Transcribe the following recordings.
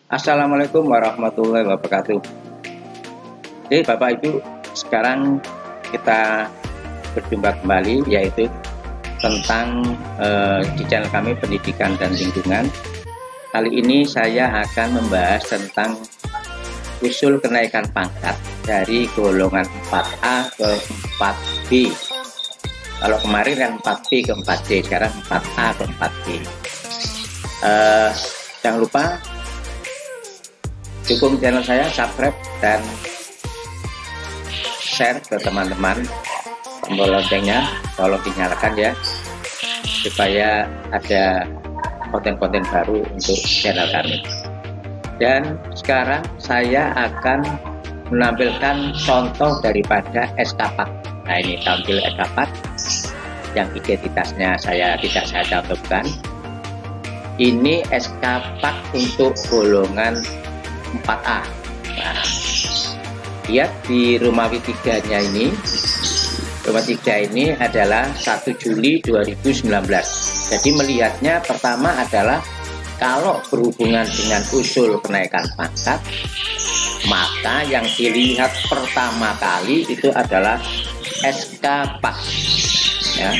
Assalamualaikum warahmatullahi wabarakatuh. Oke, Bapak Ibu, sekarang kita berjumpa kembali, yaitu tentang di channel kami Pendidikan dan Lingkungan. Kali ini saya akan membahas tentang usul kenaikan pangkat dari golongan 4A ke 4B. Kalau kemarin kan 4B ke 4C, sekarang 4A ke 4B. Jangan lupa dukung channel saya, subscribe dan share ke teman-teman. Tombol loncengnya tolong dinyalakan ya, supaya ada konten-konten baru untuk channel kami. Dan sekarang saya akan menampilkan contoh daripada SK4. Nah, ini tampil SK4 yang identitasnya tidak saya cantumkan. Ini SK4 untuk golongan 4A. Nah, lihat di Romawi 3-nya ini. Romawi 3 ini adalah 1 Juli 2019. Jadi melihatnya pertama adalah kalau berhubungan dengan usul kenaikan pangkat, maka yang dilihat pertama kali itu adalah SK4. Ya,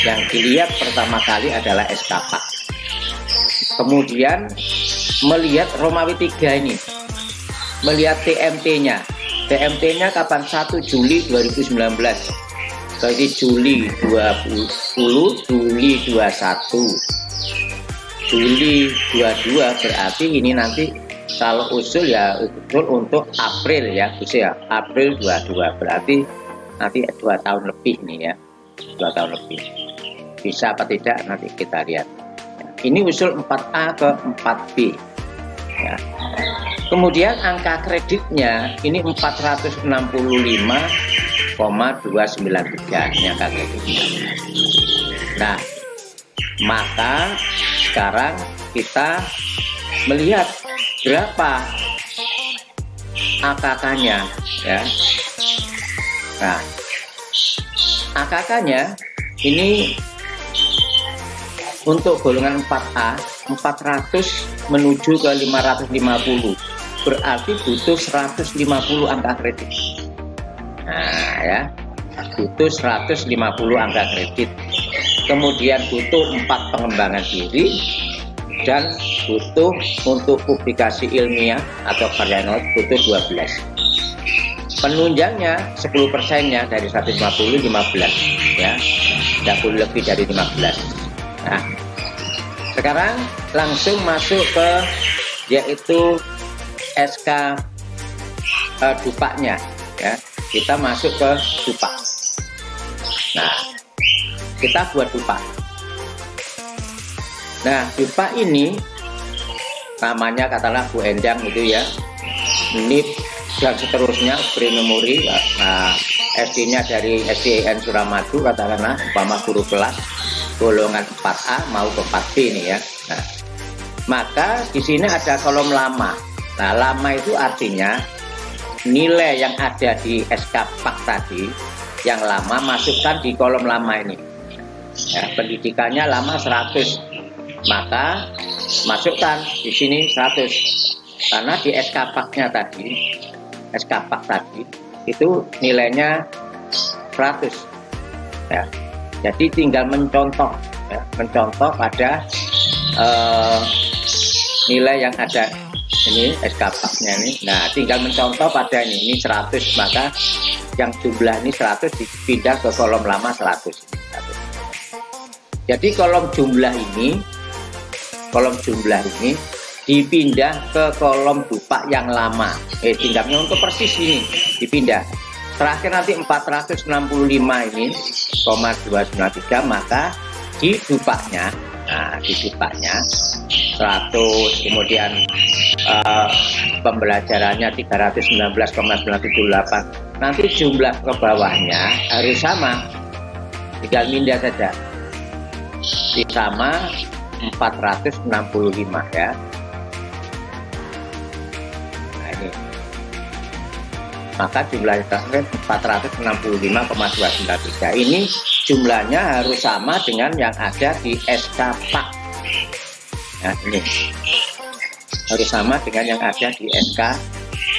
yang dilihat pertama kali adalah SK4. Kemudian melihat Romawi 3 ini, melihat TMT-nya. TMT-nya kapan? 1 Juli 2019. Berarti Juli 20, Juli 21, Juli 22, berarti ini nanti kalau usul ya usul untuk April ya, usul ya April 22, berarti nanti 2 tahun lebih nih ya, 2 tahun lebih. Bisa apa tidak nanti kita lihat. Ini usul 4A ke 4B. Ya. Kemudian angka kreditnya ini 465,293 ini angka kreditnya. Nah, maka sekarang kita melihat berapa AKK-nya ya. Nah, AKK-nya ini untuk golongan 4A 400 menuju ke 550, berarti butuh 150 angka kredit. Nah ya, butuh 150 angka kredit. Kemudian butuh 4 pengembangan diri, dan butuh untuk publikasi ilmiah atau karya not butuh 12. Penunjangnya 10%-nya dari 150 15 ya, tidak boleh lebih dari 15. Nah, sekarang langsung masuk ke yaitu SK Dupaknya ya. Kita masuk ke Dupak. Nah, kita buat Dupak. Nah, Dupak ini namanya katakanlah Bu Endang itu ya. NIP dan seterusnya pre-memori. Nah, SD-nya dari SDN Suramadu katakanlah umpama guru kelas golongan 4A mau ke 4B ini ya. Nah, maka di sini ada kolom lama. Nah, lama itu artinya nilai yang ada di SK4 tadi yang lama masukkan di kolom lama ini. Ya, pendidikannya lama 100. Maka masukkan di sini 100. Karena di SK4-nya tadi, SK4 tadi itu nilainya 100. Ya. Jadi tinggal mencontoh ya, mencontoh pada nilai yang ada ini SK4-nya ini. Nah, tinggal mencontoh pada ini 100, maka yang jumlah ini 100 dipindah ke kolom lama 100. Jadi kolom jumlah ini dipindah ke kolom Dupak yang lama. Tinggalnya untuk persis ini dipindah. Terakhir nanti 465 ini 293, maka di Dupaknya, nah di Dupaknya 100, kemudian pembelajarannya 319,978. Nanti jumlah ke bawahnya harus sama, tinggal pindah saja, sama 465 ya. Maka jumlah terakhir 465,293. Ini jumlahnya harus sama dengan yang ada di SK4. Nah, ini harus sama dengan yang ada di SK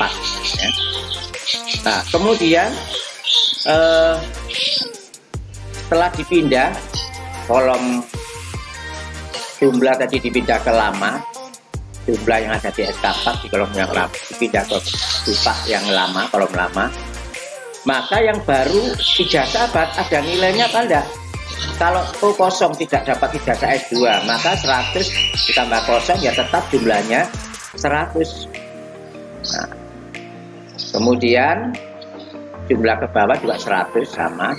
PAS ya. Nah kemudian setelah dipindah kolom jumlah tadi dipindah ke lama, jumlah yang ada di SK PAS di kolom yang lama dipindah ke dupa yang lama, kolom lama, maka yang baru ijazah ada nilainya apa enggak? Kalau kosong tidak dapat ijazah S2, maka 100 ditambah kosong ya tetap jumlahnya 100. Nah, kemudian jumlah ke bawah juga 100 sama.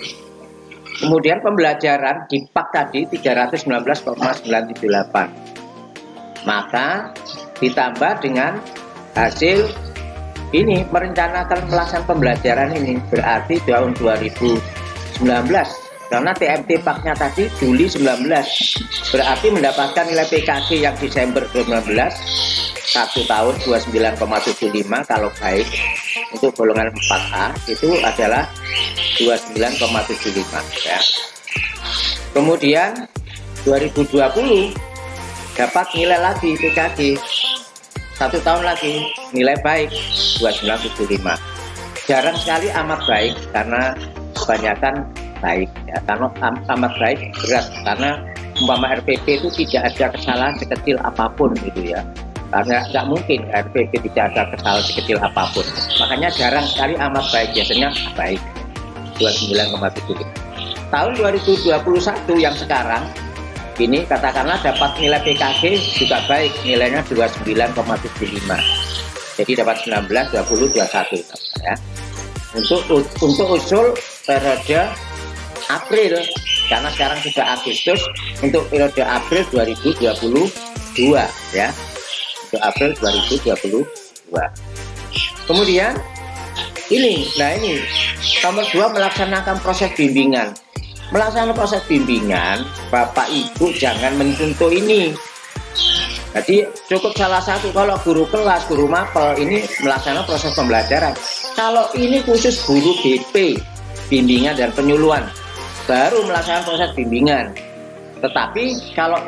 Kemudian pembelajaran di PAK tadi 319,978. Maka ditambah dengan hasil ini merencanakan pelaksanaan pembelajaran ini berarti tahun 2019. Karena TMT PAK-nya tadi Juli 19, berarti mendapatkan nilai PKG yang Desember 2019 1 tahun 29,75 kalau baik untuk golongan 4A itu adalah 29,75 ya. Kemudian 2020 dapat nilai lagi PKG 1 tahun lagi nilai baik 29,75. Jarang sekali amat baik karena kebanyakan baik ya, karena amat baik berat karena umpama RPP itu tidak ada kesalahan sekecil apapun gitu ya, karena nggak mungkin RPP tidak ada kesalahan sekecil apapun, makanya jarang sekali amat baik, biasanya baik 29,75. Tahun 2021 yang sekarang ini katakanlah dapat nilai PKG juga baik, nilainya 29,75, jadi dapat 19, 20, 21 ya. Untuk usul periode April, karena sekarang sudah Agustus, untuk periode April 2022 ya, untuk April 2022. Kemudian ini, nah ini nomor 2 melaksanakan proses bimbingan. Melaksanakan proses bimbingan, Bapak Ibu jangan mencontoh ini. Jadi cukup salah satu, kalau guru kelas, guru mapel ini melaksanakan proses pembelajaran. Kalau ini khusus guru BP, bimbingan dan penyuluhan, baru melaksanakan proses bimbingan. Tetapi kalau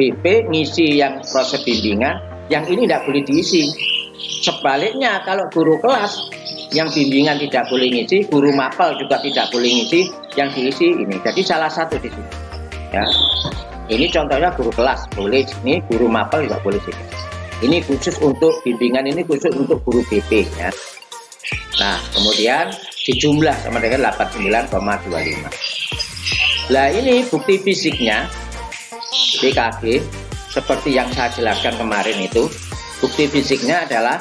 BP ngisi yang proses bimbingan, yang ini tidak boleh diisi. Sebaliknya kalau guru kelas yang bimbingan tidak boleh ngisi, guru mapel juga tidak boleh ngisi, yang diisi ini. Jadi salah satu di sini. Ya. Ini contohnya guru kelas boleh, ini guru mapel juga boleh sini. Ini khusus untuk bimbingan, ini khusus untuk guru BP ya. Nah, kemudian dijumlah sama dengan 89,25. Nah ini bukti fisiknya PKG seperti yang saya jelaskan kemarin itu. Bukti fisiknya adalah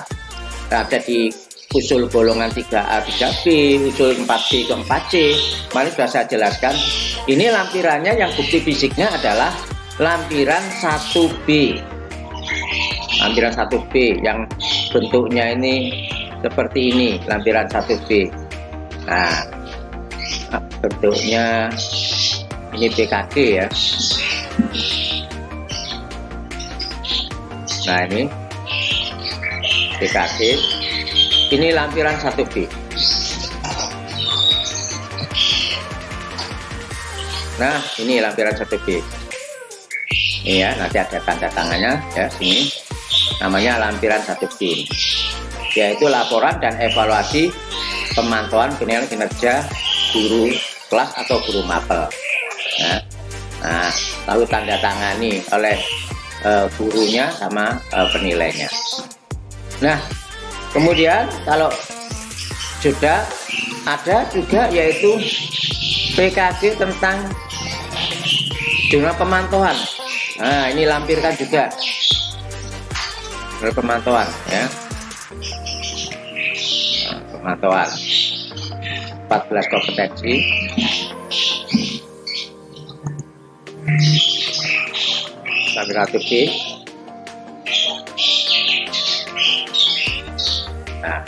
ada di usul golongan 3A 3B, usul 4B ke 4C. Mari sudah saya jelaskan. Ini lampirannya yang bukti fisiknya adalah lampiran 1B. Lampiran 1B yang bentuknya ini seperti ini, lampiran 1B. Nah, bentuknya ini PKG ya. Nah ini PKG, ini lampiran 1B. Nah ini lampiran 1B. Ini ya, nanti ada tanda tangannya ya, sini namanya lampiran 1B, yaitu laporan dan evaluasi pemantauan kinerja guru kelas atau guru mapel. Nah, lalu tanda tangani oleh gurunya sama penilainya. Nah, kemudian kalau sudah ada juga yaitu PKG tentang jurnal pemantauan. Nah, ini lampirkan juga jurnal pemantauan ya. Nah, pemantauan 14 kompetensi. Sampai 1B. Nah,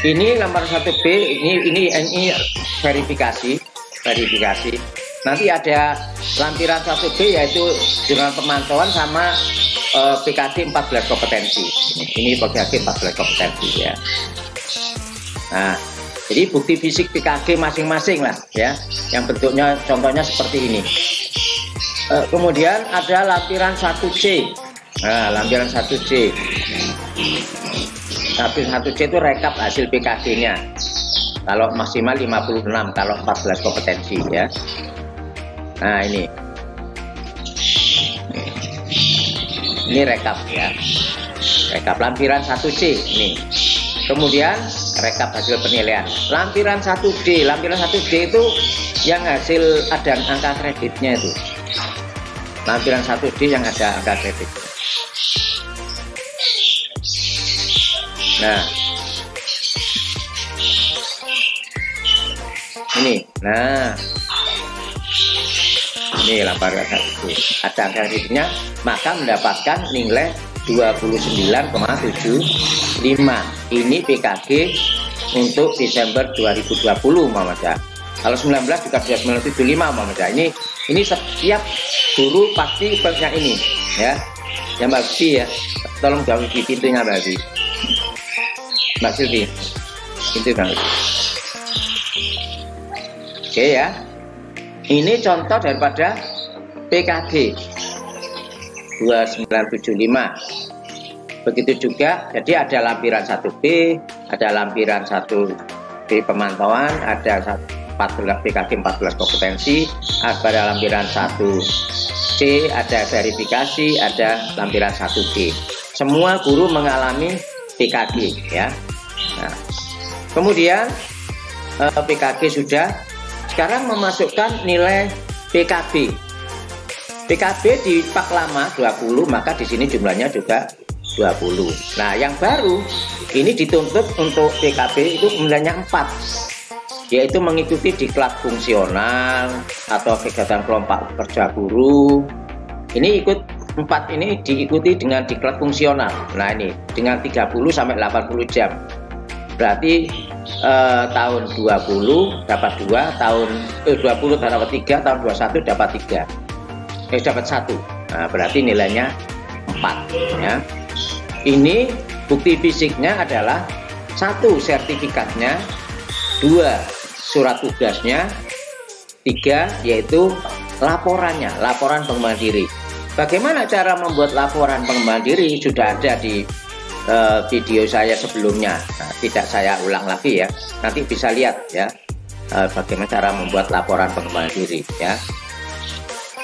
ini nomor 1B, ini verifikasi. Nanti ada lampiran 1B yaitu jurnal pemantauan sama PKG 14 kompetensi. Ini PKG 14 kompetensi ya. Nah, jadi bukti fisik PKG masing-masing lah ya, yang bentuknya contohnya seperti ini. Kemudian ada lampiran 1C. Nah, lampiran 1C. Lampiran 1C itu rekap hasil PKG-nya. Kalau maksimal 56, kalau 14 kompetensi ya. Nah, ini rekap ya. Rekap lampiran 1C ini. Kemudian rekap hasil penilaian. Lampiran 1D. Lampiran 1D itu yang hasil ada angka kreditnya itu. Lampiran 1D yang ada angka kredit. Nah, ini lampiran 1D ada angka kreditnya, maka mendapatkan nilai 29,75. Ini PKG untuk Desember 2020 Muhammadiyah. Kalau 19 juga 29,75 Muhammadiyah. Ini setiap guru pasti punya ini ya. Ya Mbak Silvi ya, tolong jawab di pintunya Mbak Silvi. Mbak Silvi, itu Mbak. Oke ya. Ini contoh daripada PKG 2975. Begitu juga, jadi ada lampiran 1B, ada lampiran 1B pemantauan, ada 14 PKG 14 kompetensi, ada lampiran 1C, ada verifikasi, ada lampiran 1D. Semua guru mengalami PKG ya. Nah, kemudian PKG sudah, sekarang memasukkan nilai PKB. PKB di pak lama 20, maka di sini jumlahnya juga 20. Nah, yang baru ini dituntut untuk PKB itu nilainya 4, yaitu mengikuti diklat fungsional atau kegiatan kelompok kerja guru. Ini ikut 4 ini diikuti dengan diklat fungsional. Nah, ini dengan 30 sampai 80 jam. Berarti tahun 20 dapat 2, tahun 20 dapat 3, tahun 21 dapat 3. Dapat 1. Nah, berarti nilainya 4 ya. Ini bukti fisiknya adalah 1 sertifikatnya, 2 surat tugasnya, 3 yaitu laporannya, laporan pengembangan diri. Bagaimana cara membuat laporan pengembangan diri sudah ada di video saya sebelumnya. Nah, tidak saya ulang lagi ya. Nanti bisa lihat ya bagaimana cara membuat laporan pengembangan diri ya.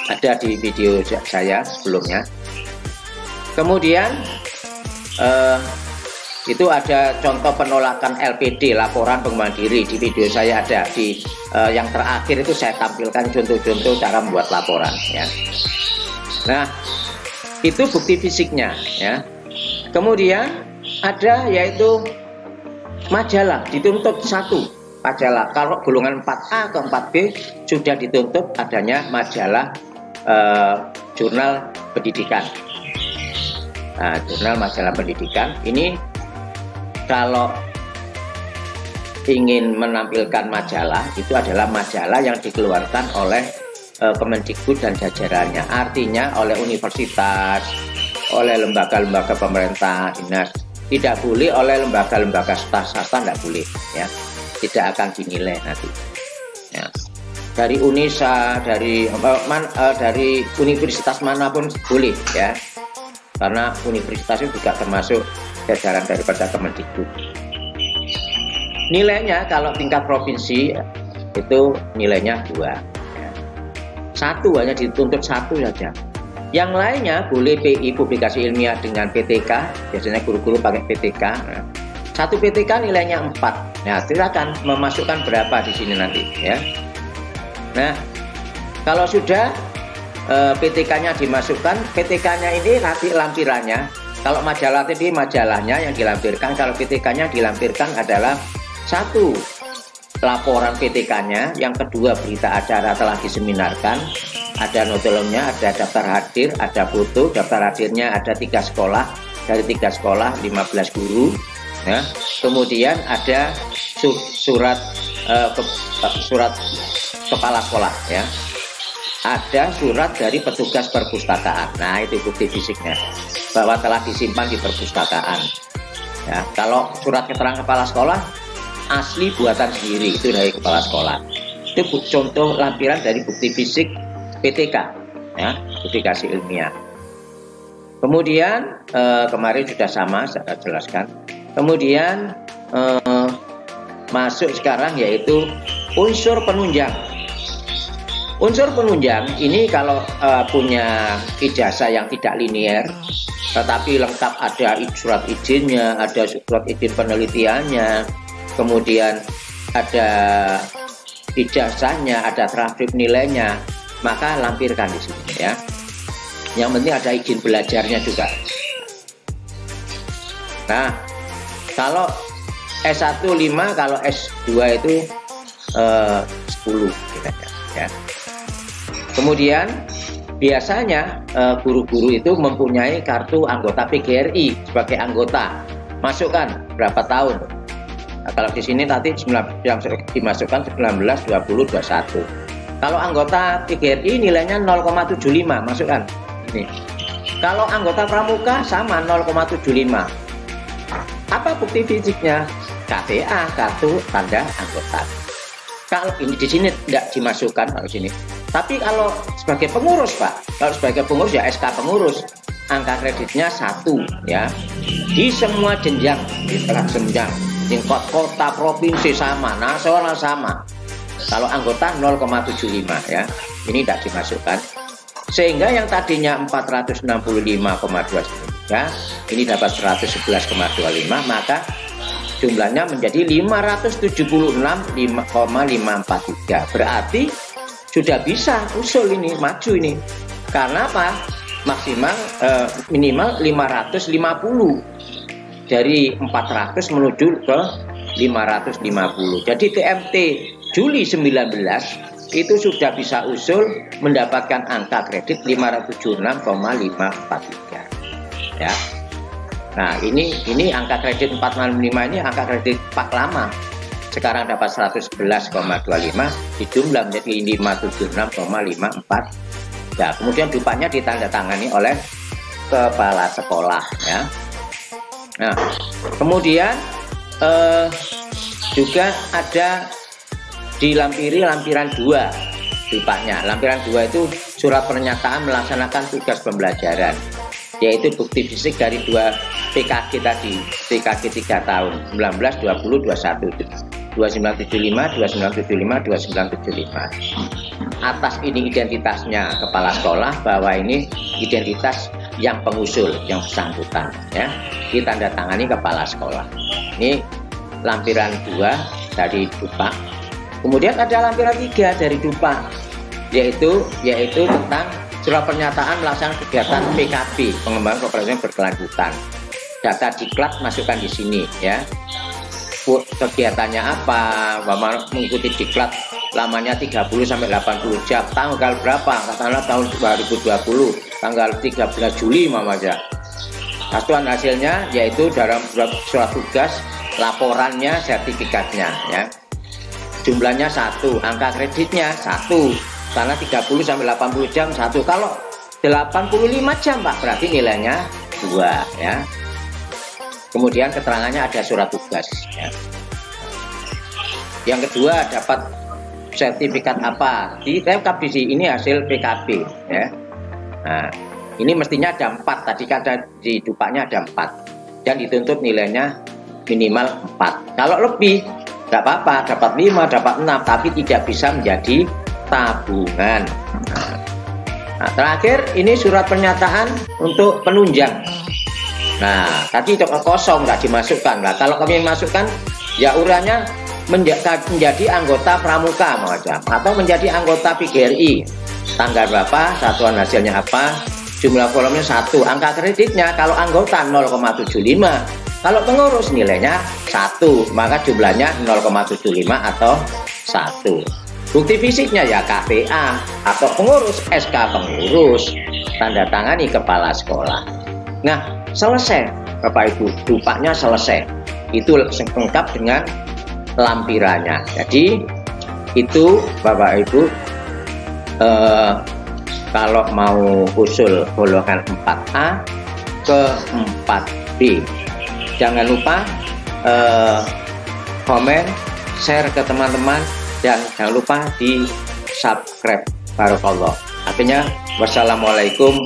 Ada di video saya sebelumnya. Kemudian itu ada contoh penolakan LPD, laporan pengembangan diri, di video saya ada di yang terakhir itu saya tampilkan contoh-contoh cara membuat laporan ya. Nah, itu bukti fisiknya ya. Kemudian ada yaitu majalah, dituntut 1 majalah. Kalau golongan 4A ke 4B sudah dituntut adanya majalah jurnal pendidikan. Nah, jurnal majalah pendidikan ini kalau ingin menampilkan majalah itu adalah majalah yang dikeluarkan oleh Kemendikbud dan jajarannya, artinya oleh universitas, oleh lembaga-lembaga pemerintah, dinas. Tidak boleh oleh lembaga-lembaga swasta, tidak boleh ya, tidak akan dinilai nanti ya. Dari Unisa, dari universitas manapun boleh ya, karena universitas itu juga termasuk jajaran daripada Kemendikbud. Nilainya kalau tingkat provinsi itu nilainya 2 ya. 1 hanya dituntut 1 saja. Yang lainnya boleh PI, publikasi ilmiah dengan PTK, biasanya guru-guru pakai PTK. Nah, 1 PTK nilainya 4. Nah, silakan memasukkan berapa di sini nanti ya. Nah, kalau sudah PTK-nya dimasukkan, PTK-nya ini nanti lampirannya. Kalau majalah tadi majalahnya yang dilampirkan, kalau PTK-nya dilampirkan adalah 1 laporan PTK-nya, yang kedua berita acara telah diseminarkan, ada notulennya, ada daftar hadir, ada foto, daftar hadirnya ada 3 sekolah, dari 3 sekolah 15 guru ya. Kemudian ada surat kepala sekolah ya, ada surat dari petugas perpustakaan. Nah, itu bukti fisiknya bahwa telah disimpan di perpustakaan ya. Kalau surat keterangan kepala sekolah asli buatan sendiri, itu dari kepala sekolah. Itu contoh lampiran dari bukti fisik PTK ya, publikasi ilmiah. Kemudian kemarin sudah sama saya jelaskan. Kemudian masuk sekarang yaitu unsur penunjang. Unsur penunjang ini kalau punya ijazah yang tidak linier, tetapi lengkap ada surat izinnya, ada surat izin penelitiannya, kemudian ada ijazahnya, ada transkrip nilainya, maka lampirkan di sini ya. Yang penting ada izin belajarnya juga. Nah, kalau S1 5, kalau S2 itu 10 ya. Kemudian biasanya guru-guru itu mempunyai kartu anggota PGRI sebagai anggota. Masukkan berapa tahun? Nah, kalau di sini nanti yang dimasukkan 19, 20, 21. Kalau anggota PGRI nilainya 0,75, masukkan ini. Kalau anggota pramuka sama 0,75. Apa bukti fisiknya? KTA, kartu tanda anggota. Kalau ini di sini tidak dimasukkan kalau sini. Tapi kalau sebagai pengurus, Pak, kalau sebagai pengurus ya SK pengurus, angka kreditnya 1 ya. Di semua jenjang, di tengah jenjang, tingkat kota, provinsi sama, nasional sama. Kalau anggota 0,75 ya. Ini tidak dimasukkan. Sehingga yang tadinya 465,2 ya, ini dapat 111,25, maka jumlahnya menjadi 576,543. Berarti sudah bisa usul ini, maju ini. Karena apa? Maksimal minimal 550. Dari 400 menuju ke 550. Jadi TMT Juli 19 itu sudah bisa usul mendapatkan angka kredit 576,543 ya. Nah, ini angka kredit 465 ini angka kredit pak lama. Sekarang dapat 111,25 dijumlah menjadi 576,54. Ya, kemudian dupanya ditandatangani oleh kepala sekolah ya. Nah, kemudian juga ada dilampiri lampiran 2 dupanya. Lampiran 2 itu surat pernyataan melaksanakan tugas pembelajaran, yaitu bukti fisik dari 2 PKG tadi, PKG 3 tahun 19, 20, 21, 2975, 2975, 2975. Atas ini identitasnya kepala sekolah, bahwa ini identitas yang pengusul, yang bersangkutan ya, ditandatangani kepala sekolah. Ini lampiran 2 dari dupa. Kemudian ada lampiran 3 dari dupa, yaitu tentang surat pernyataan melaksanakan kegiatan PKB, pengembangan koperasi berkelanjutan. Data diklat masukkan di sini ya. Kegiatannya apa? Mengikuti diklat lamanya 30 sampai 80 jam. Tanggal berapa? Katakanlah tahun 2020, tanggal 13 Juli aja. Satuan hasilnya yaitu dalam surat tugas, laporannya, sertifikatnya ya. Jumlahnya 1, angka kreditnya 1, karena 30 sampai 80 jam 1. Kalau 85 jam Pak, berarti nilainya 2 ya. Kemudian keterangannya ada surat tugas ya. Yang kedua, dapat sertifikat apa? Dilengkap di sini, ini hasil PKB ya. Nah, ini mestinya ada 4, tadi kata di dupanya ada 4 dan dituntut nilainya minimal 4. Kalau lebih tidak apa-apa, dapat 5, dapat 6, tapi tidak bisa menjadi tabungan. Nah, terakhir ini surat pernyataan untuk penunjang. Nah, tadi itu kosong, nggak dimasukkan. Nah, kalau kami masukkan, ya uranya menjadi anggota pramuka macam, atau menjadi anggota PGRI. Tanggal berapa, satuan hasilnya apa, jumlah kolomnya 1, angka kreditnya kalau anggota 0,75. Kalau pengurus nilainya 1, maka jumlahnya 0,75 atau 1. Bukti fisiknya ya KTA atau pengurus, SK pengurus, tanda tangani kepala sekolah. Nah, selesai Bapak Ibu, dupanya selesai. Itu lengkap dengan lampirannya. Jadi itu Bapak Ibu kalau mau usul golongan 4A ke 4B. Jangan lupa komen, share ke teman-teman, dan jangan lupa di subscribe. Barakallah. sebagainya. Wassalamualaikum